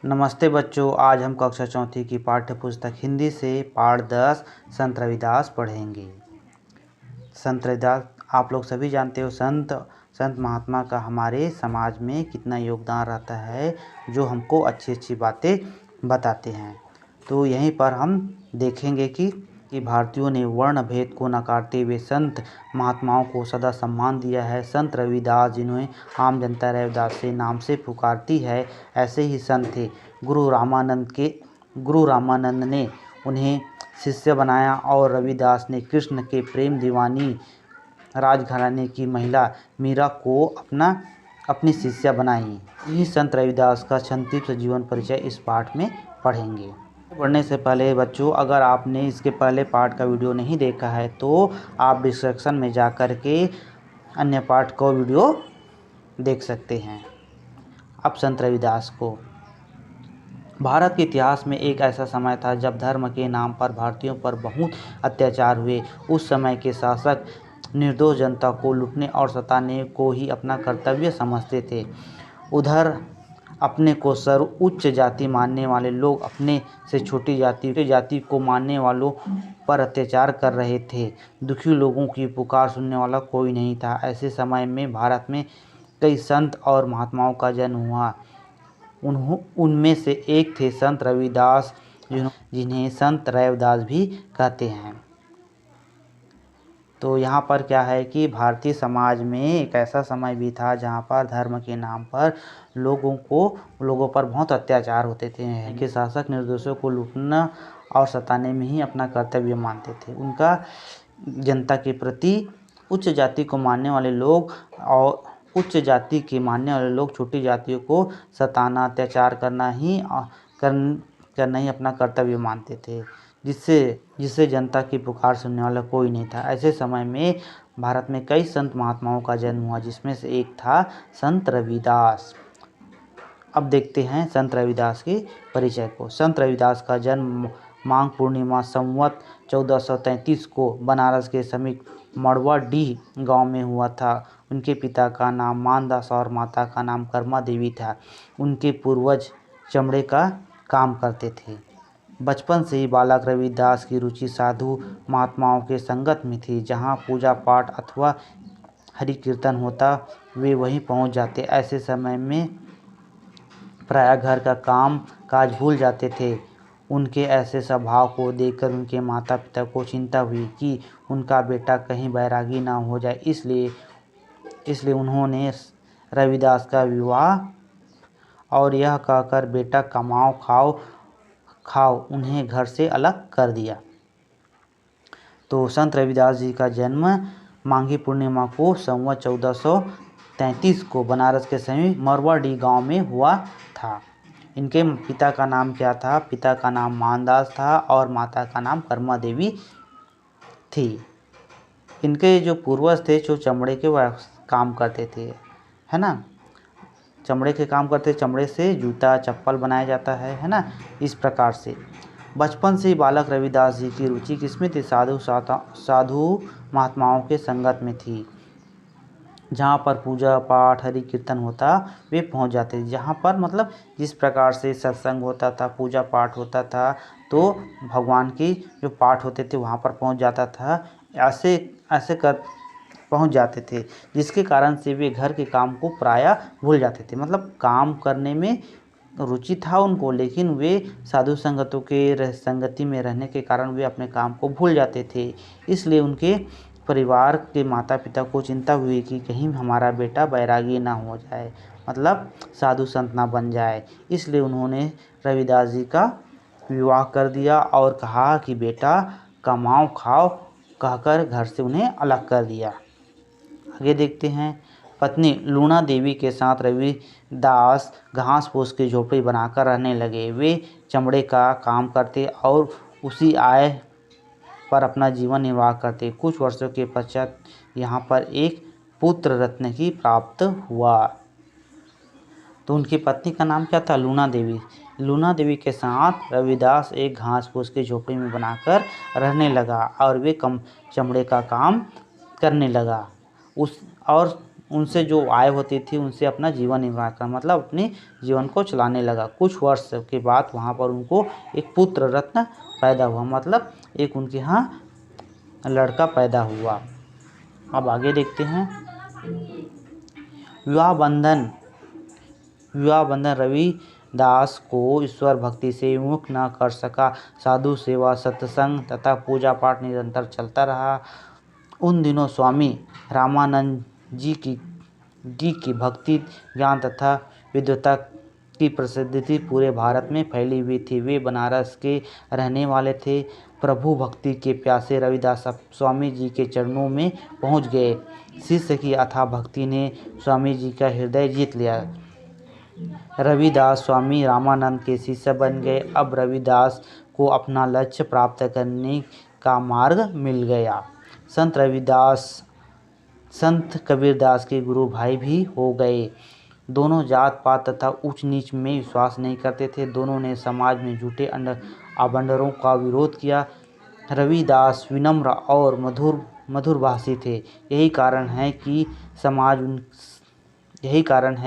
नमस्ते बच्चों, आज हम कक्षा चौथी की पाठ्य पुस्तक हिंदी से पाठ 10 संत रविदास पढ़ेंगे। संत रविदास आप लोग सभी जानते हो, संत महात्मा का हमारे समाज में कितना योगदान रहता है, जो हमको अच्छी अच्छी बातें बताते हैं। तो यहीं पर हम देखेंगे कि भारतीयों ने वर्ण भेद को नकारते हुए संत महात्माओं को सदा सम्मान दिया है। संत रविदास, जिन्हें आम जनता रविदास से नाम से पुकारती है, ऐसे ही संत थे। गुरु रामानंद ने उन्हें शिष्य बनाया और रविदास ने कृष्ण के प्रेम दीवानी राजघराने की महिला मीरा को अपनी शिष्या बनाई। यही संत रविदास का संक्षिप्त जीवन परिचय इस पाठ में पढ़ेंगे। पढ़ने से पहले बच्चों, अगर आपने इसके पहले पाठ का वीडियो नहीं देखा है तो आप डिस्क्रिप्शन में जा कर के अन्य पाठ को वीडियो देख सकते हैं। अब संत रविदास को, भारत के इतिहास में एक ऐसा समय था जब धर्म के नाम पर भारतीयों पर बहुत अत्याचार हुए। उस समय के शासक निर्दोष जनता को लूटने और सताने को ही अपना कर्तव्य समझते थे। उधर अपने को सर्वोच्च जाति मानने वाले लोग अपने से छोटी जाति को मानने वालों पर अत्याचार कर रहे थे। दुखी लोगों की पुकार सुनने वाला कोई नहीं था। ऐसे समय में भारत में कई संत और महात्माओं का जन्म हुआ। उनमें से एक थे संत रविदास, जिन्हें संत रैवदास भी कहते हैं। तो यहाँ पर क्या है कि भारतीय समाज में एक ऐसा समय भी था जहाँ पर धर्म के नाम पर लोगों पर बहुत अत्याचार होते थे। इनके शासक निर्दोषों को लूटना और सताने में ही अपना कर्तव्य मानते थे। उनका जनता के प्रति उच्च जाति को मानने वाले लोग छोटी जातियों को सताना, अत्याचार करना ही अपना कर्तव्य मानते थे, जिससे जनता की पुकार सुनने वाला कोई नहीं था। ऐसे समय में भारत में कई संत महात्माओं का जन्म हुआ, जिसमें से एक था संत रविदास। अब देखते हैं संत रविदास के परिचय को। संत रविदास का जन्म माघ पूर्णिमा संवत 1433 को बनारस के समीप मड़वाडीह गांव में हुआ था। उनके पिता का नाम मानदास और माता का नाम कर्मा देवी था। उनके पूर्वज चमड़े का काम करते थे। बचपन से ही बालक रविदास की रुचि साधु महात्माओं के संगत में थी। जहाँ पूजा पाठ अथवा हरि कीर्तन होता, वे वहीं पहुँच जाते। ऐसे समय में प्रायः घर का काम काज भूल जाते थे। उनके ऐसे स्वभाव को देखकर उनके माता पिता को चिंता हुई कि उनका बेटा कहीं बैरागी ना हो जाए। इसलिए उन्होंने रविदास का विवाह और यह कहकर बेटा कमाओ खाओ उन्हें घर से अलग कर दिया। तो संत रविदास जी का जन्म माघी पूर्णिमा को संवत 1433 को बनारस के समीप मरवाडी गांव में हुआ था। इनके पिता का नाम क्या था? पिता का नाम मानदास था और माता का नाम कर्मा देवी थी। इनके जो पूर्वज थे, जो चमड़े के काम करते थे, है ना, चमड़े के काम करते, चमड़े से जूता चप्पल बनाया जाता है ना, इस प्रकार से। बचपन से ही बालक रविदास जी की रुचि किसमें थी? साधु महात्माओं के संगत में थी। जहाँ पर पूजा पाठ हरि कीर्तन होता, वे पहुँच जाते थे। जहाँ पर मतलब जिस प्रकार से सत्संग होता था, पूजा पाठ होता था, तो भगवान की जो पाठ होते थे वहाँ पर पहुँच जाता था। ऐसे कर पहुँच जाते थे, जिसके कारण से वे घर के काम को प्रायः भूल जाते थे। मतलब काम करने में रुचि था उनको, लेकिन वे साधु संगतों के संगति में रहने के कारण वे अपने काम को भूल जाते थे। इसलिए उनके परिवार के माता पिता को चिंता हुई कि कहीं हमारा बेटा बैरागी ना हो जाए, मतलब साधु संत ना बन जाए। इसलिए उन्होंने रविदास जी का विवाह कर दिया और कहा कि बेटा कमाओ खाओ कहकर घर से उन्हें अलग कर दिया। आगे देखते हैं। पत्नी लूना देवी के साथ रविदास घास फूस की झोपड़ी बनाकर रहने लगे। वे चमड़े का काम करते और उसी आय पर अपना जीवन निर्वाह करते। कुछ वर्षों के पश्चात यहाँ पर एक पुत्र रत्न की प्राप्त हुआ। तो उनकी पत्नी का नाम क्या था? लूना देवी। लूना देवी के साथ रविदास एक घास फूस की झोपड़ी में बनाकर रहने लगा और वे चमड़े का काम करने लगा। उनसे जो आय होती थी उनसे अपना जीवन निर्वाह कर मतलब अपने जीवन को चलाने लगा। कुछ वर्ष के बाद वहाँ पर उनको एक पुत्र रत्न पैदा हुआ, मतलब एक उनके यहाँ लड़का पैदा हुआ। अब आगे देखते हैं। विवाह बंधन रविदास को ईश्वर भक्ति से विमुख न कर सका। साधु सेवा, सत्संग तथा पूजा पाठ निरंतर चलता रहा। उन दिनों स्वामी रामानंद जी की भक्ति, ज्ञान तथा विद्वता की प्रसिद्धि पूरे भारत में फैली हुई थी। वे बनारस के रहने वाले थे। प्रभु भक्ति के प्यासे रविदास स्वामी जी के चरणों में पहुंच गए। शिष्य की अथाह भक्ति ने स्वामी जी का हृदय जीत लिया। रविदास स्वामी रामानंद के शिष्य बन गए। अब रविदास को अपना लक्ष्य प्राप्त करने का मार्ग मिल गया। संत कबीरदास के गुरु भाई भी हो गए। दोनों जात पात तथा ऊंच नीच में विश्वास नहीं करते थे। दोनों ने समाज में झूठे आडंबरों का विरोध किया। रविदास विनम्र और मधुरभाषी थे। यही कारण है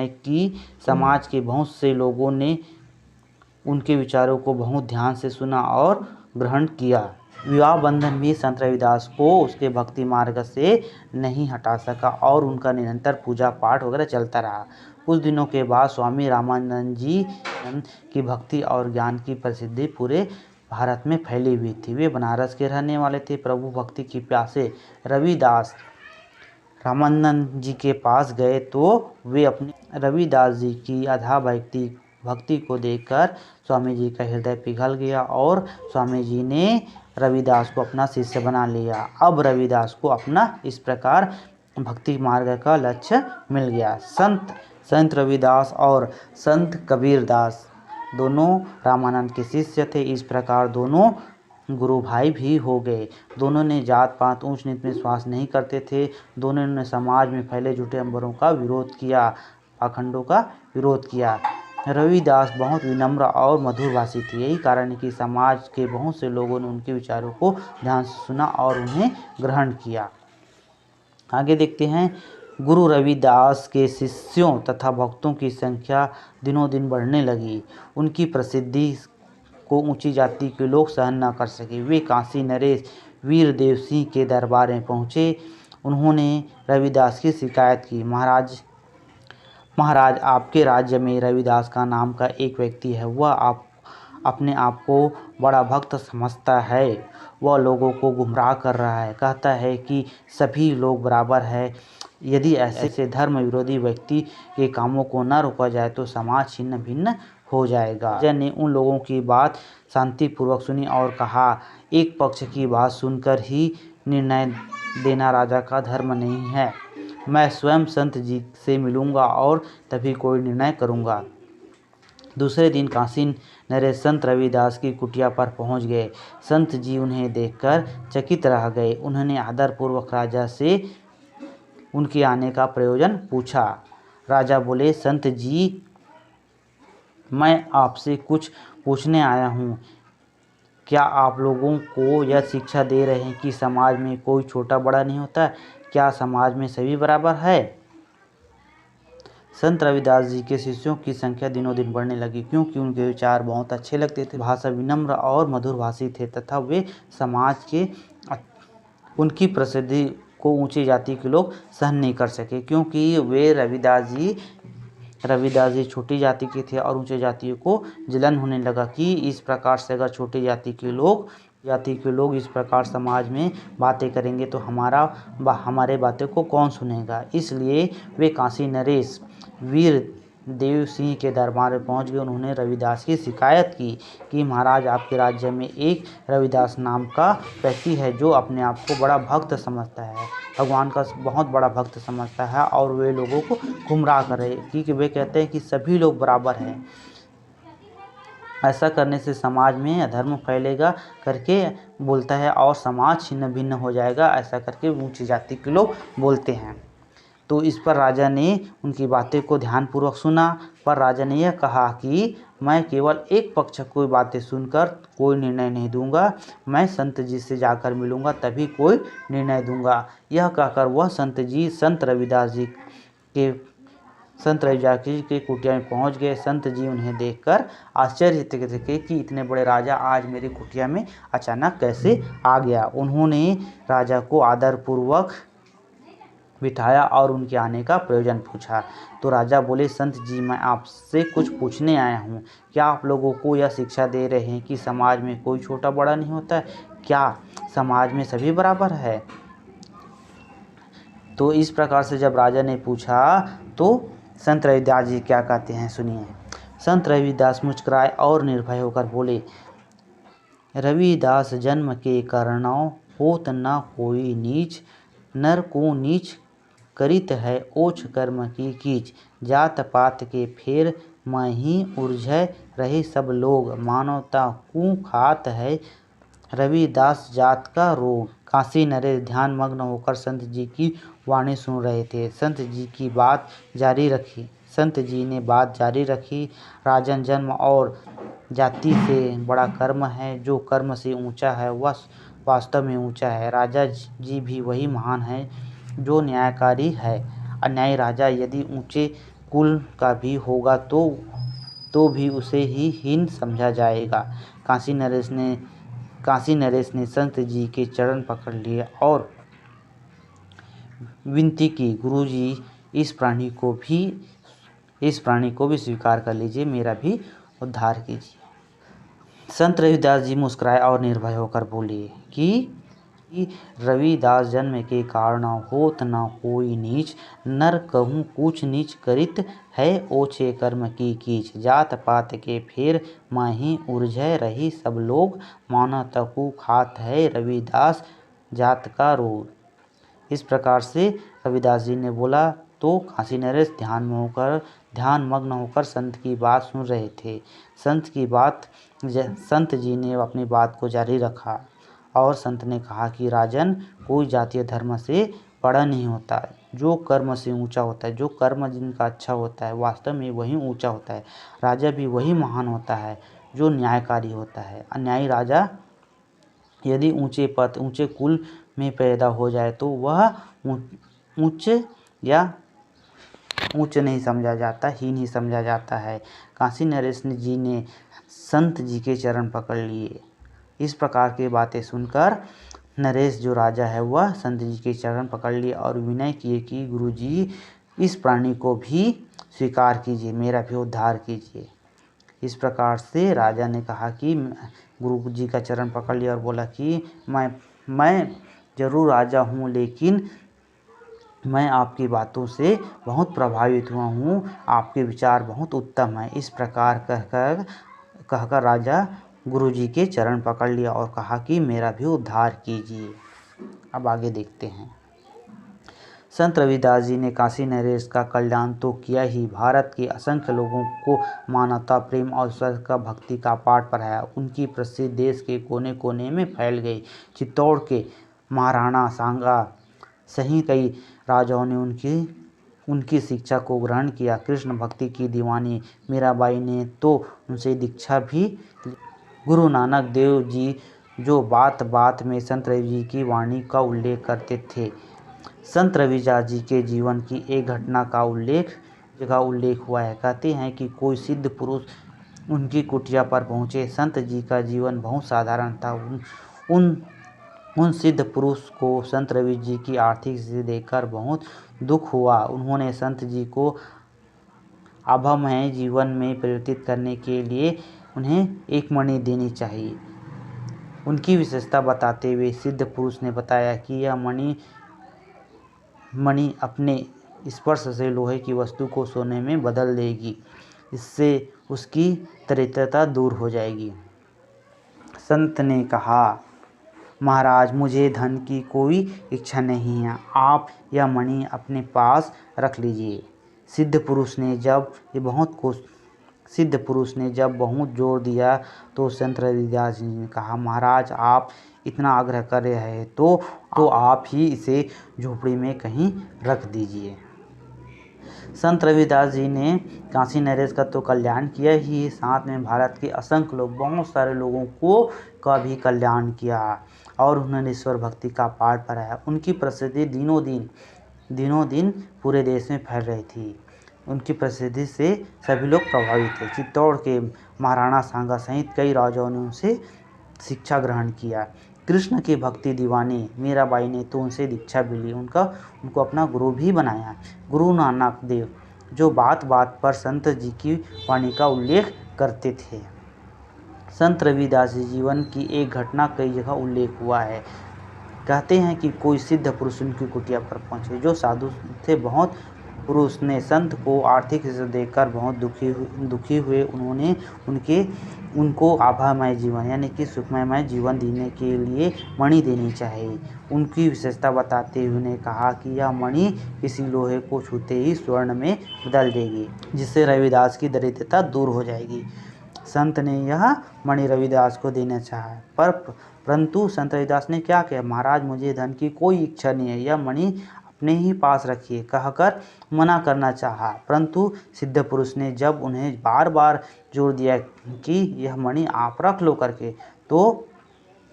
कि समाज के बहुत से लोगों ने उनके विचारों को बहुत ध्यान से सुना और ग्रहण किया। विवाह बंधन भी संत रविदास को उसके भक्ति मार्ग से नहीं हटा सका और उनका निरंतर पूजा पाठ वगैरह चलता रहा। कुछ दिनों के बाद स्वामी रामानंद जी की भक्ति और ज्ञान की प्रसिद्धि पूरे भारत में फैली हुई थी। वे बनारस के रहने वाले थे। प्रभु भक्ति की प्यासे रविदास रामानंद जी के पास गए तो वे अपने रविदास जी की अथाह भक्ति को देखकर स्वामी जी का हृदय पिघल गया और स्वामी जी ने रविदास को अपना शिष्य बना लिया। अब रविदास को अपना इस प्रकार भक्ति मार्ग का लक्ष्य मिल गया। संत रविदास और संत कबीरदास दोनों रामानंद के शिष्य थे। इस प्रकार दोनों गुरु भाई भी हो गए। दोनों ने जात पात ऊंच नीच में विश्वास नहीं करते थे। दोनों ने समाज में फैले झूठे अंबरों का विरोध किया, पाखंडों का विरोध किया। रविदास बहुत विनम्र और मधुरभाषी थे। यही कारण है कि समाज के बहुत से लोगों ने उनके विचारों को ध्यान से सुना और उन्हें ग्रहण किया। आगे देखते हैं। गुरु रविदास के शिष्यों तथा भक्तों की संख्या दिनों दिन बढ़ने लगी। उनकी प्रसिद्धि को ऊंची जाति के लोग सहन न कर सके। वे काशी नरेश वीर देव सिंह के दरबार में पहुँचे। उन्होंने रविदास की शिकायत की। महाराज, आपके राज्य में रविदास का नाम का एक व्यक्ति है। वह अपने आप को बड़ा भक्त समझता है। वह लोगों को गुमराह कर रहा है। कहता है कि सभी लोग बराबर है। यदि ऐसे धर्म विरोधी व्यक्ति के कामों को न रोका जाए तो समाज छिन्न भिन्न हो जाएगा। राजा ने उन लोगों की बात शांतिपूर्वक सुनी और कहा, एक पक्ष की बात सुनकर ही निर्णय देना राजा का धर्म नहीं है। मैं स्वयं संत जी से मिलूंगा और तभी कोई निर्णय करूंगा। दूसरे दिन काशी नरेश संत रविदास की कुटिया पर पहुंच गए। संत जी उन्हें देखकर चकित रह गए। उन्होंने आदरपूर्वक राजा से उनके आने का प्रयोजन पूछा। राजा बोले, संत जी, मैं आपसे कुछ पूछने आया हूँ। क्या आप लोगों को यह शिक्षा दे रहे हैं कि समाज में कोई छोटा बड़ा नहीं होता? क्या समाज में सभी बराबर है? संत रविदास जी के शिष्यों की संख्या दिनों दिन बढ़ने लगी, क्योंकि उनके विचार बहुत अच्छे लगते थे। भाषा विनम्र और मधुरभाषी थे तथा वे समाज के उनकी प्रसिद्धि को ऊंची जाति के लोग सहन नहीं कर सके, क्योंकि वे रविदास जी छोटी जाति के थे और ऊंचे जातियों को जलन होने लगा कि इस प्रकार से अगर छोटी जाति के लोग इस प्रकार समाज में बातें करेंगे तो हमारे बातें को कौन सुनेगा। इसलिए वे काशी नरेश वीर देव सिंह के दरबार में पहुंच गए। उन्होंने रविदास की शिकायत की कि महाराज, आपके राज्य में एक रविदास नाम का व्यक्ति है जो अपने आप को बड़ा भक्त समझता है, भगवान का बहुत बड़ा भक्त समझता है और वे लोगों को गुमराह कर रहे हैं, क्योंकि वे कहते हैं कि सभी लोग बराबर हैं। ऐसा करने से समाज में अधर्म फैलेगा करके बोलता है और समाज छिन्न भिन्न हो जाएगा, ऐसा करके ऊंची जाति के लोग बोलते हैं। तो इस पर राजा ने उनकी बातें को ध्यानपूर्वक सुना, पर राजा ने यह कहा कि मैं केवल एक पक्ष की बातें सुनकर कोई निर्णय नहीं दूंगा। मैं संत जी से जाकर मिलूंगा, तभी कोई निर्णय दूंगा। यह कहकर वह संत रविदास जी के संत रविदास जी के कुटिया में पहुंच गए। संत जी उन्हें देखकर आश्चर्य थे कि इतने बड़े राजा आज मेरी कुटिया में अचानक कैसे आ गया। उन्होंने राजा को आदरपूर्वक बिठाया और उनके आने का प्रयोजन पूछा। तो राजा बोले, संत जी मैं आपसे कुछ पूछने आया हूँ। क्या आप लोगों को यह शिक्षा दे रहे हैं कि समाज में कोई छोटा बड़ा नहीं होता है? क्या समाज में सभी बराबर है? तो इस प्रकार से जब राजा ने पूछा तो संत रविदास जी क्या कहते हैं, सुनिए। संत रविदास मुस्कुराए और निर्भय होकर बोले, रविदास जन्म के कारणों होत न कोई नीच, नर को नीच करित है ओछ कर्म की कीच, जात पात के फेर में ही उलझे रहे सब लोग, मानवता को खात है रविदास जात का रोग। काशी नरेश ध्यान मग्न होकर संत जी की वाणी सुन रहे थे। संत जी ने बात जारी रखी। राजन, जन्म और जाति से बड़ा कर्म है, जो कर्म से ऊंचा है वह वास्तव में ऊंचा है। राजा जी भी वही महान है जो न्यायकारी है। अन्यायी राजा यदि ऊंचे कुल का भी होगा तो भी उसे ही हीन समझा जाएगा। काशी नरेश ने संत जी के चरण पकड़ लिए और विनती की, गुरुजी इस प्राणी को भी स्वीकार कर लीजिए, मेरा भी उद्धार कीजिए। संत रविदास जी मुस्कुराए और निर्भय होकर बोले कि रविदास जन्म के कारण होत न कोई नीच, नर कहूँ कुछ नीच करित है ओछे कर्म की कीच, जात पात के फेर माही उलझे रही सब लोग, मानवता को खात है रविदास जात का रोग। इस प्रकार से रविदास जी ने बोला तो काशी नरेश ध्यान मग्न होकर संत की बात सुन रहे थे। संत जी ने अपनी बात को जारी रखा और संत ने कहा कि राजन, कोई जातीय धर्म से बड़ा नहीं होता, जो कर्म से ऊंचा होता है, जो कर्म जिनका अच्छा होता है वास्तव में वही ऊंचा होता है। राजा भी वही महान होता है जो न्यायकारी होता है। अन्यायी राजा यदि ऊंचे कुल में पैदा हो जाए तो वह उच्च नहीं समझा जाता, हीन ही समझा जाता है। काशी नरेश जी ने संत जी के चरण पकड़ लिए। इस प्रकार की बातें सुनकर नरेश जो राजा है वह संत जी के चरण पकड़ लिए और विनय किए कि गुरुजी इस प्राणी को भी स्वीकार कीजिए, मेरा भी उद्धार कीजिए। इस प्रकार से राजा ने कहा कि गुरु जी का चरण पकड़ लिया और बोला कि मैं जरूर राजा हूँ, लेकिन मैं आपकी बातों से बहुत प्रभावित हुआ हूँ, आपके विचार बहुत उत्तम हैं। इस प्रकार कहकर राजा गुरुजी के चरण पकड़ लिया और कहा कि मेरा भी उद्धार कीजिए। अब आगे देखते हैं। संत रविदास जी ने काशी नरेश का कल्याण तो किया ही, भारत के असंख्य लोगों को मानवता, प्रेम और ईश्वर का भक्ति का पाठ पढ़ाया। उनकी प्रसिद्धि देश के कोने कोने में फैल गई। चित्तौड़ के महाराणा सांगा सहित कई राजाओं ने उनकी शिक्षा को ग्रहण किया। कृष्ण भक्ति की दीवानी मीराबाई ने तो उनसे दीक्षा भी। गुरु नानक देव जी जो बात बात में संत रवि जी की वाणी का उल्लेख करते थे। संत रविदास जी के जीवन की एक घटना का उल्लेख हुआ है। कहते हैं कि कोई सिद्ध पुरुष उनकी कुटिया पर पहुँचे। संत जी का जीवन बहुत साधारण था। उन सिद्ध पुरुष को संत रवि जी की आर्थिक स्थिति देखकर बहुत दुख हुआ। उन्होंने संत जी को अभावमय जीवन में परिवर्तित करने के लिए उन्हें एक मणि देनी चाहिए। उनकी विशेषता बताते हुए सिद्ध पुरुष ने बताया कि यह मणि अपने स्पर्श से लोहे की वस्तु को सोने में बदल देगी। इससे उसकी दरिद्रता दूर हो जाएगी। संत ने कहा, महाराज, मुझे धन की कोई इच्छा नहीं है, आप यह मणि अपने पास रख लीजिए। सिद्ध पुरुष ने जब बहुत जोर दिया तो संत रविदास जी ने कहा, महाराज, आप इतना आग्रह कर रहे हैं तो आप ही इसे झोपड़ी में कहीं रख दीजिए। संत रविदास जी ने काशी नरेश का तो कल्याण किया ही, साथ में भारत के असंख्य लोग, बहुत सारे लोगों का भी कल्याण किया और उन्होंने ईश्वर भक्ति का पाठ पढ़ाया। उनकी प्रसिद्धि दिनों दिन दिनों दिन पूरे देश में फैल रही थी। उनकी प्रसिद्धि से सभी लोग प्रभावित थे। चित्तौड़ के महाराणा सांगा सहित कई राजाओं ने उनसे शिक्षा ग्रहण किया। कृष्ण के भक्ति दीवाने मीराबाई ने तो उनसे दीक्षा भी ली, उनको अपना गुरु भी बनाया। गुरु नानक देव जो बात बात पर संत जी की वाणी का उल्लेख करते थे। संत रविदास जी जीवन की एक घटना कई जगह उल्लेख हुआ है। कहते हैं कि कोई सिद्ध पुरुष उनकी कुटिया पर पहुंचे, जो साधु थे। बहुत पुरुष ने संत को आर्थिक स्थिति देखकर बहुत दुखी हुए। उन्होंने उनको आभामय जीवन यानी कि सुखमय जीवन जीने के लिए मणि देनी चाहिए। उनकी विशेषता बताते हुए उन्होंने कहा कि यह मणि किसी लोहे को छूते ही स्वर्ण में बदल देगी, जिससे रविदास की दरिद्रता दूर हो जाएगी। संत ने यह मणि रविदास को देना चाहा, परंतु संत रविदास ने क्या किया? महाराज, मुझे धन की कोई इच्छा नहीं है, यह मणि अपने ही पास रखिए, कहकर मना करना चाहा। परंतु सिद्ध पुरुष ने जब उन्हें बार बार जोर दिया कि यह मणि आप रख लो करके, तो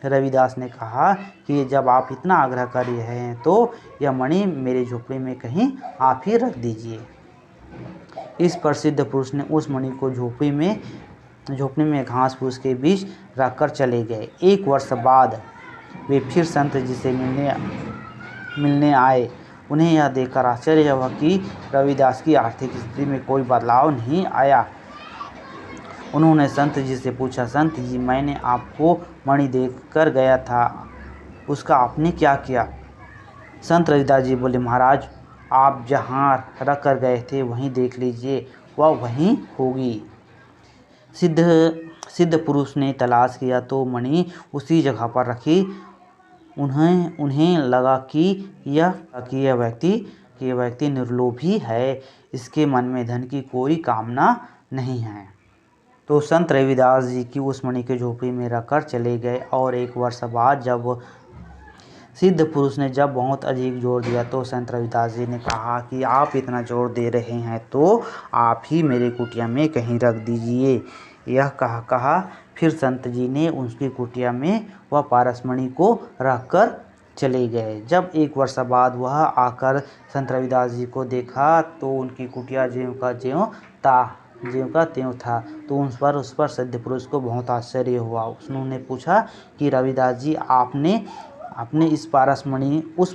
रविदास ने कहा कि जब आप इतना आग्रह कर रहे हैं तो यह मणि मेरी झोपड़ी में कहीं आप ही रख दीजिए। इस पर सिद्ध पुरुष ने उस मणि को झोपड़ी में घास फूस के बीच रखकर चले गए। एक वर्ष बाद वे फिर संत जी से मिलने आए। उन्हें यह देखकर आश्चर्य हुआ कि रविदास की आर्थिक स्थिति में कोई बदलाव नहीं आया। उन्होंने संत जी से पूछा, संत जी, मैंने आपको मणि देकर गया था, उसका आपने क्या किया? संत रविदास जी बोले, महाराज, आप जहाँ रख कर गए थे वहीं देख लीजिए, वह वहीं होगी। सिद्ध पुरुष ने तलाश किया तो मणि उसी जगह पर रखी। उन्हें लगा कि यह व्यक्ति निर्लोभी है, इसके मन में धन की कोई कामना नहीं है। तो संत रविदास जी की उस मणि के झोपड़ी में रखकर चले गए। और एक वर्ष बाद जब सिद्ध पुरुष ने बहुत अधिक जोर दिया तो संत रविदास जी ने कहा कि आप इतना जोर दे रहे हैं तो आप ही मेरे कुटिया में कहीं रख दीजिए। यह कहा फिर संत जी ने उसकी कुटिया में वह पारस मणि को रखकर चले गए। जब एक वर्ष बाद वह आकर संत रविदास जी को देखा तो उनकी कुटिया ज्यों का त्यों था। तो उस पर सिद्ध पुरुष को बहुत आश्चर्य हुआ। उन्होंने पूछा कि रविदास जी, आपने उस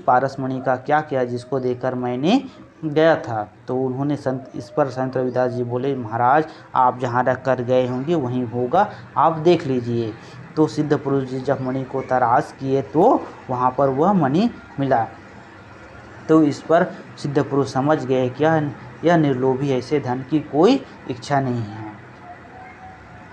पारस मणि का क्या किया जिसको देखकर मैंने गया था? तो उन्होंने इस पर संत रविदास जी बोले, महाराज, आप जहाँ रख कर गए होंगे वहीं होगा, आप देख लीजिए। तो सिद्ध पुरुष जी जब मणि को तलाश किए तो वहाँ पर वह मणि मिला। तो इस पर सिद्ध पुरुष समझ गए कि यह निर्लोभी है, इसे धन की कोई इच्छा नहीं है।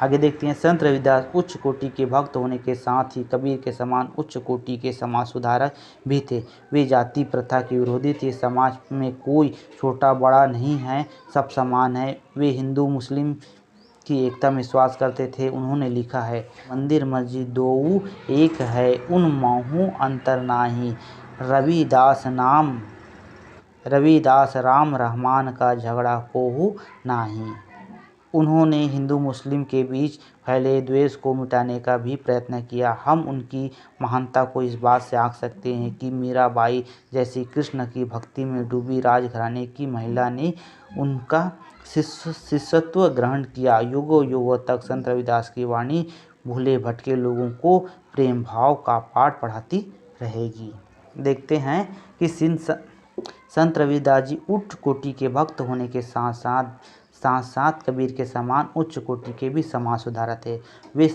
आगे देखते हैं। संत रविदास उच्च कोटि के भक्त होने के साथ ही कबीर के समान उच्च कोटि के समाज सुधारक भी थे। वे जाति प्रथा के विरोधी थे। समाज में कोई छोटा बड़ा नहीं है, सब समान है। वे हिंदू मुस्लिम की एकता में विश्वास करते थे। उन्होंने लिखा है, मंदिर मस्जिद दोऊ एक है, उन माहू अंतर नाही। रविदास राम रहमान का झगड़ा कोहू नाही। उन्होंने हिंदू मुस्लिम के बीच फैले द्वेष को मिटाने का भी प्रयत्न किया। हम उनकी महानता को इस बात से आंक सकते हैं कि मीराबाई जैसी कृष्ण की भक्ति में डूबी राजघराने की महिला ने उनका शिष्यत्व ग्रहण किया। युगों युगों तक संत रविदास की वाणी भूले भटके लोगों को प्रेम भाव का पाठ पढ़ाती रहेगी। देखते हैं कि संत रविदास जी उच्च कोटि के भक्त होने के साथ साथ कबीर के समान उच्च कोटि के भी समाज सुधारक थे। वे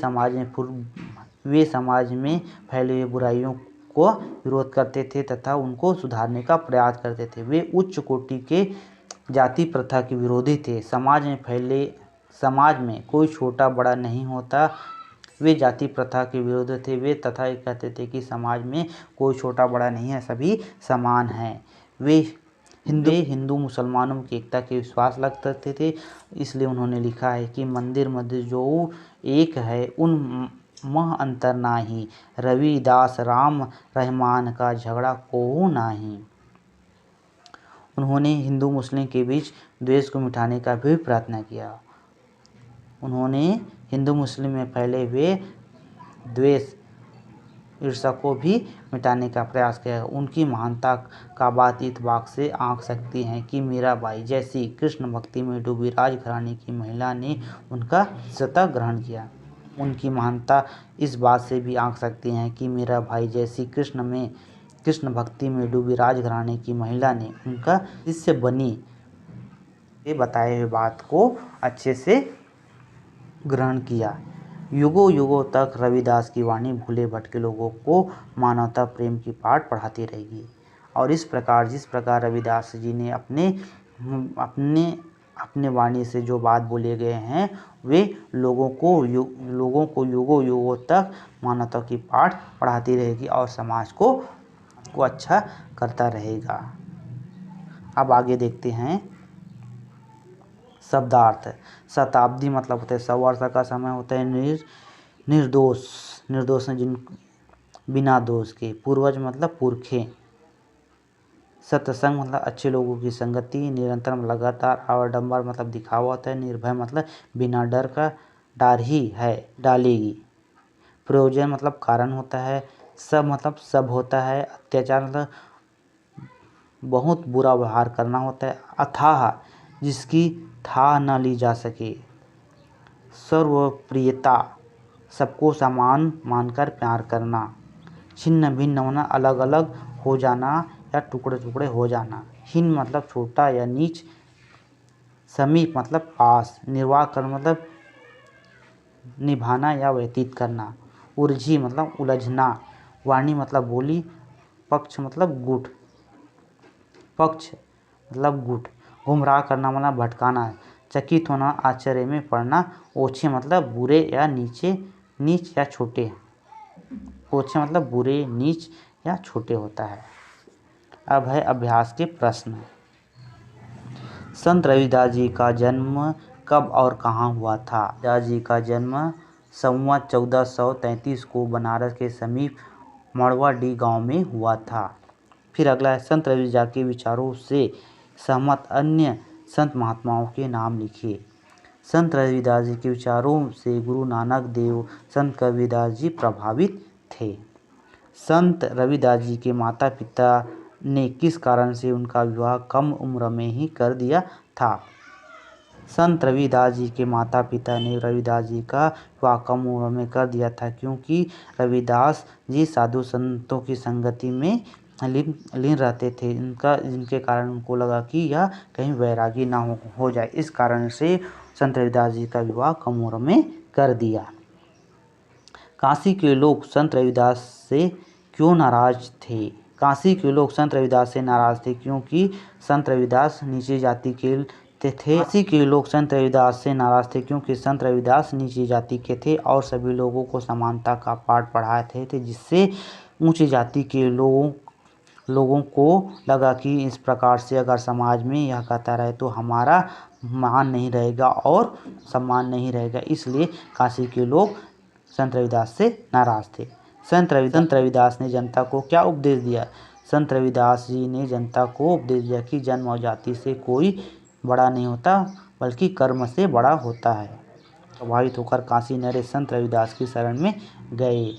समाज में फैले हुए बुराइयों को विरोध करते थे तथा उनको सुधारने का प्रयास करते थे। वे उच्च कोटि के जाति प्रथा के विरोधी थे। समाज में कोई छोटा बड़ा नहीं होता। वे जाति प्रथा के विरोधी थे। वे तथा कहते थे कि समाज में कोई छोटा बड़ा नहीं है, सभी समान हैं। वे हिंदू मुसलमानों की एकता के विश्वास रखते थे। इसलिए उन्होंने लिखा है कि मंदिर मस्जिद जो एक है, उन मह अंतर नाही। रविदास राम रहमान का झगड़ा कोहू नाही। उन्होंने हिंदू मुस्लिम के बीच द्वेष को मिटाने का भी प्रयत्न किया। उन्होंने हिंदू मुस्लिम में फैले हुए द्वेष ईर्ष्या को भी मिटाने का प्रयास किया। उनकी महानता का बात इत्तेफाक से आंक सकती है कि मीराबाई जैसी कृष्ण भक्ति में डूबी राजघराने की महिला ने उनका सत्ता ग्रहण किया। उनकी महानता इस बात से भी आंक सकती है कि मीराबाई जैसी कृष्ण भक्ति में डूबी राजघराने की महिला ने उनका शिष्य बनी के बताए हुए बात को अच्छे से ग्रहण किया। युगों युगों तक रविदास की वाणी भूले भटके लोगों को मानवता प्रेम की पाठ पढ़ाती रहेगी। और इस प्रकार जिस प्रकार रविदास जी ने अपने वाणी से जो बात बोले गए हैं वे लोगों को युगों युगों तक मानवता की पाठ पढ़ाती रहेगी और समाज को अच्छा करता रहेगा। अब आगे देखते हैं शब्दार्थ। शताब्दी मतलब होता है 100 वर्ष का समय होता है। निर्दोष हैं जिन बिना दोष के। पूर्वज मतलब पुरखे। सत्संग मतलब अच्छे लोगों की संगति। निरंतर लगातार। आडंबर मतलब दिखावा होता है। निर्भय मतलब बिना डर का, डर ही है डालेगी। प्रयोजन मतलब कारण होता है। सब मतलब सब होता है। अत्याचार मतलब बहुत बुरा व्यवहार करना होता है। अथाह जिसकी था न ली जा सके। सर्वप्रियता सबको समान मानकर प्यार करना। छिन्न भिन्न होना अलग अलग हो जाना या टुकड़े टुकड़े हो जाना। हीन मतलब छोटा या नीच। समीप मतलब पास। निर्वाह करना मतलब निभाना या व्यतीत करना। उलझी मतलब उलझना। वाणी मतलब बोली। पक्ष मतलब गुट। गुमराह करना मतलब भटकाना। चकित होना आश्चर्य में पड़ना। ओछे मतलब बुरे या नीच या छोटे। ओछे मतलब बुरे, नीच या छोटे होता है। अब है अभ्यास के प्रश्न। संत रविदास जी का जन्म कब और कहाँ हुआ था? रविदास जी का जन्म संवत 1433 को बनारस के समीप मड़वाडी गांव में हुआ था। फिर अगला है संत रविदास के विचारों से सहमत अन्य संत महात्माओं के नाम लिखिए। संत रविदास जी के विचारों से गुरु नानक देव, संत कबीरदास जी प्रभावित थे। संत रविदास जी के माता पिता ने किस कारण से उनका विवाह कम उम्र में ही कर दिया था? संत रविदास जी के माता पिता ने रविदास जी का विवाह कम उम्र में कर दिया था क्योंकि रविदास जी साधु संतों की संगति में लीन रहते थे। जिनके कारण उनको लगा कि यह कहीं वैरागी ना हो जाए। इस कारण से संत रविदास जी का विवाह कम उम्र में कर दिया। काशी के लोग संत रविदास से क्यों नाराज थे? काशी के लोग संत रविदास से नाराज थे क्योंकि संत रविदास नीची जाति के थे। काशी के लोग संत रविदास से नाराज थे क्योंकि संत रविदास नीची जाति के थे और सभी लोगों को समानता का पाठ पढ़ाए थे जिससे ऊंची जाति के लोगों को लगा कि इस प्रकार से अगर समाज में यह कहता रहे तो हमारा मान नहीं रहेगा और सम्मान नहीं रहेगा। इसलिए काशी के लोग संत रविदास से नाराज थे। संत रविदास ने जनता को क्या उपदेश दिया? संत रविदास जी ने जनता को उपदेश दिया कि जन्म और जाति से कोई बड़ा नहीं होता बल्कि कर्म से बड़ा होता है। प्रभावित होकर काशी नरेश संत रविदास की शरण में गए।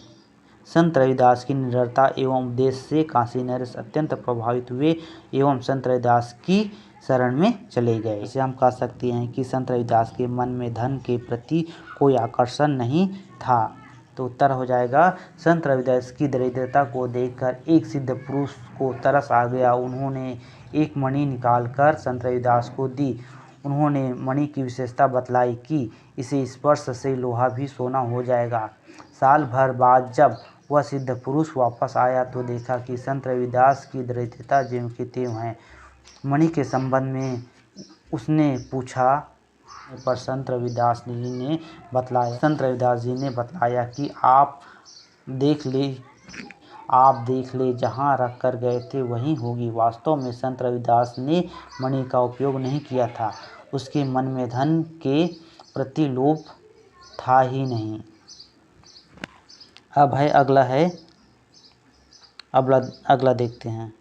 संत रविदास की निडरता एवं उपदेश से काशी नरेश अत्यंत प्रभावित हुए एवं संत रविदास की शरण में चले गए। इसे हम कह सकते हैं कि संत रविदास के मन में धन के प्रति कोई आकर्षण नहीं था। तो उत्तर हो जाएगा संत रविदास की दरिद्रता को देखकर एक सिद्ध पुरुष को तरस आ गया। उन्होंने एक मणि निकालकर संत रविदास को दी। उन्होंने मणि की विशेषता बतलाई कि इसे स्पर्श से लोहा भी सोना हो जाएगा। साल भर बाद जब वह सिद्ध पुरुष वापस आया तो देखा कि संत रविदास की दरिद्रता ज्यों की त्यों है। मणि के संबंध में उसने पूछा पर संत रविदास जी ने बतलाया कि आप देख ले जहाँ रख कर गए थे वहीं होगी। वास्तव में संत रविदास ने मणि का उपयोग नहीं किया था। उसके मन में धन के प्रति लोभ था ही नहीं। अब है अगला देखते हैं।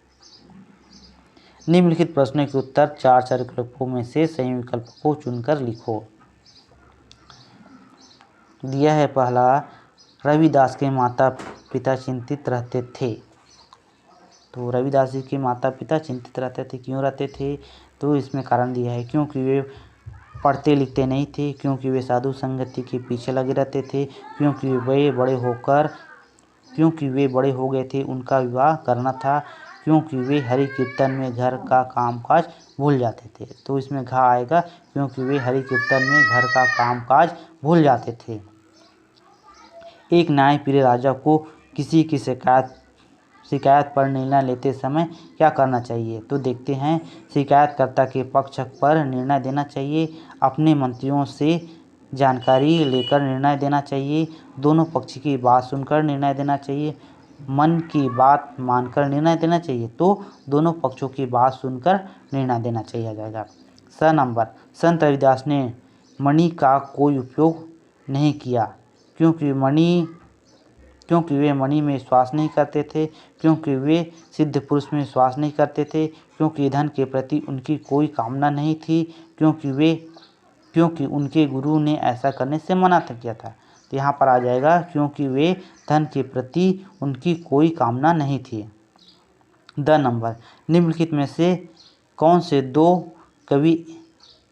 निम्नलिखित प्रश्नों के उत्तर 4 विकल्पों में से सही विकल्प को चुनकर लिखो। दिया है पहला, रविदास के माता पिता चिंतित रहते थे। तो रविदास जी के माता पिता चिंतित रहते थे। क्यों रहते थे? तो इसमें कारण दिया है, क्योंकि वे पढ़ते लिखते नहीं थे, क्योंकि वे साधु संगति के पीछे लगे रहते थे, क्योंकि वे बड़े हो गए थे, उनका विवाह करना था, क्योंकि वे हरि कीर्तन में घर का कामकाज भूल जाते थे। तो इसमें घा आएगा, क्योंकि वे हरि कीर्तन में घर का कामकाज भूल जाते थे। एक न्यायप्रिय राजा को किसी की शिकायत पर निर्णय लेते समय क्या करना चाहिए? तो देखते हैं। शिकायतकर्ता के पक्ष पर निर्णय देना चाहिए, अपने मंत्रियों से जानकारी लेकर निर्णय देना चाहिए, दोनों पक्ष की बात सुनकर निर्णय देना चाहिए, मन की बात मानकर निर्णय देना चाहिए। तो दोनों पक्षों की बात सुनकर निर्णय देना चाहिए आ जाएगा। स नंबर, संत रविदास ने मणि का कोई उपयोग नहीं किया, क्योंकि वे मणि में विश्वास नहीं करते थे, क्योंकि वे सिद्ध पुरुष में विश्वास नहीं करते थे, क्योंकि धन के प्रति उनकी कोई कामना नहीं थी, क्योंकि उनके गुरु ने ऐसा करने से मना किया था। तो यहाँ पर आ जाएगा, क्योंकि वे धन के प्रति उनकी कोई कामना नहीं थी। द नंबर, निम्नलिखित में से कौन से दो कवि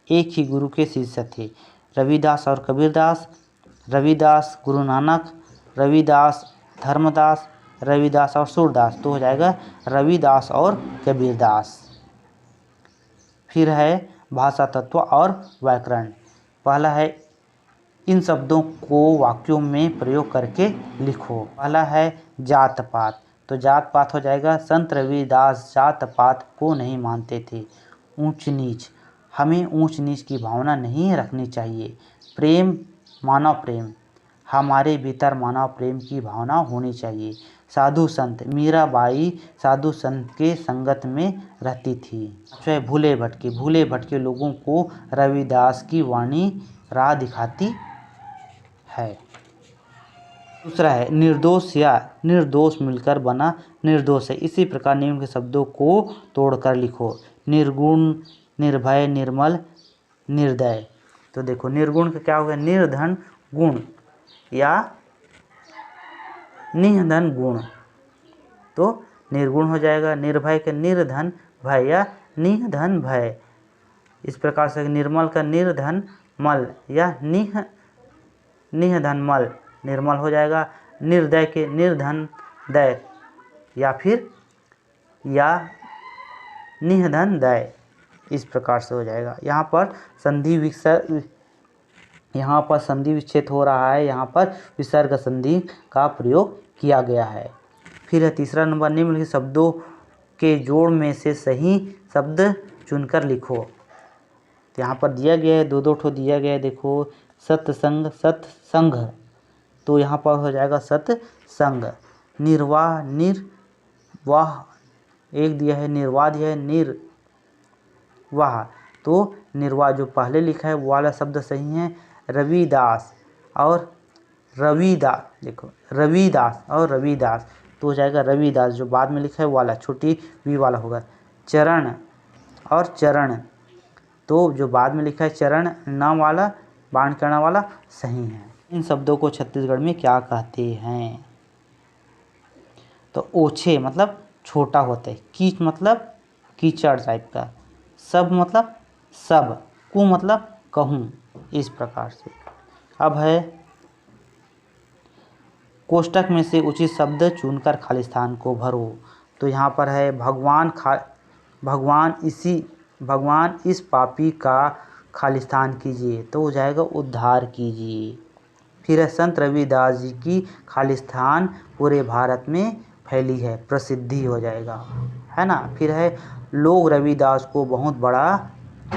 एक ही गुरु के शिष्य थे? रविदास और कबीरदास, रविदास गुरु नानक, रविदास धर्मदास, रविदास और सूरदास। तो हो जाएगा रविदास और कबीरदास। फिर है भाषा तत्व और व्याकरण। पहला है, इन शब्दों को वाक्यों में प्रयोग करके लिखो। पहला है जात पात। तो जात पात हो जाएगा, संत रविदास जात पात को नहीं मानते थे। ऊंच नीच, हमें ऊंच नीच की भावना नहीं रखनी चाहिए। प्रेम, मानव प्रेम, हमारे भीतर मानव प्रेम की भावना होनी चाहिए। साधु संत, मीराबाई साधु संत के संगत में रहती थी। चाहे भूले भटके लोगों को रविदास की वाणी राह दिखाती है। दूसरा है निर्दोष या निर्दोष मिलकर बना निर्दोष है। इसी प्रकार निम्न के शब्दों को तोड़कर लिखो। निर्गुण, निर्भय, निर्मल, निर्दय। तो देखो निर्गुण का क्या होगा? निर्धन गुण या निधन गुण। तो निर्गुण हो जाएगा। निर्भय का निर्धन भय या निधन भय। इस प्रकार से निर्मल का निर्धन मल या निधन मल, निर्मल हो जाएगा। निर्दय के निर्धन दय या फिर निधन दय, इस प्रकार से हो जाएगा। यहाँ पर संधि विच्छेद हो रहा है, यहाँ पर विसर्ग संधि का प्रयोग किया गया है। फिर है तीसरा नंबर, निम्नलिखित शब्दों के जोड़ में से सही शब्द चुनकर लिखो। तो यहाँ पर दिया गया है, दो ठो दिया गया है। देखो सत्संग, सत्संग, तो यहाँ पर हो जाएगा सत्संग। निर्वाह, निर्वाह, एक दिया है, निर्वाह दिया है, निर्वाह। तो निर्वाह जो पहले लिखा है वो वाला शब्द सही है। रविदास और रविदास, देखो रविदास और रविदास, तो हो जाएगा रविदास। जो बाद में लिखा है वो वाला छोटी वी वाला होगा। चरण और चरण, तो जो बाद में लिखा है चरण न वाला बाण कर्ण वाला सही है। इन शब्दों को छत्तीसगढ़ में क्या कहते हैं? तो ओछे मतलब छोटा होता है, कीच मतलब कीचड़ टाइप का, सब मतलब सब, कु मतलब कहूँ, इस प्रकार से। अब है कोष्टक में से उचित शब्द चुनकर खाली स्थान को भरो। तो यहाँ पर है भगवान इस पापी का खाली स्थान कीजिए, तो हो जाएगा उद्धार कीजिए। फिर है संत रविदास जी की खाली स्थान पूरे भारत में फैली है, प्रसिद्धि हो जाएगा, है ना। फिर है लोग रविदास को बहुत बड़ा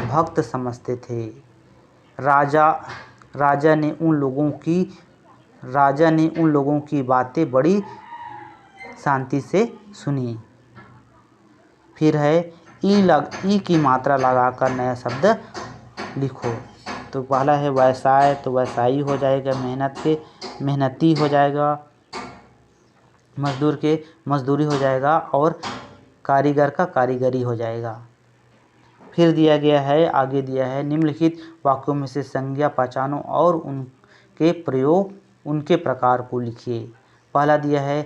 भक्त समझते थे। राजा ने उन लोगों की बातें बड़ी शांति से सुनी। फिर है ई की मात्रा लगाकर नया शब्द लिखो। तो पहला है व्यवसाय, तो व्यवसायी हो जाएगा। मेहनती हो जाएगा। मजदूर के मजदूरी हो जाएगा। और कारीगर का कारीगरी हो जाएगा। फिर दिया गया है, आगे दिया है, निम्नलिखित वाक्यों में से संज्ञा पहचानो और उनके प्रकार को लिखिए। पहला दिया है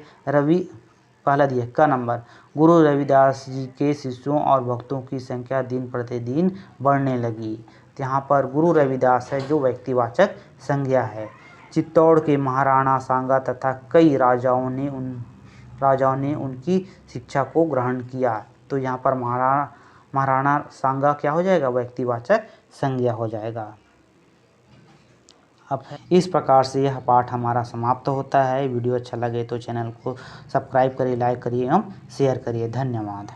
क नंबर, गुरु रविदास जी के शिष्यों और भक्तों की संख्या दिन प्रतिदिन बढ़ने लगी। तो यहाँ पर गुरु रविदास है जो व्यक्तिवाचक संज्ञा है। चित्तौड़ के महाराणा सांगा तथा कई राजाओं ने उनकी शिक्षा को ग्रहण किया। तो यहाँ पर महाराणा सांगा क्या हो जाएगा, व्यक्तिवाचक संज्ञा हो जाएगा। अब इस प्रकार से यह पाठ हमारा समाप्त होता है। वीडियो अच्छा लगे तो चैनल को सब्सक्राइब करिए, लाइक करिए एवं शेयर करिए। धन्यवाद।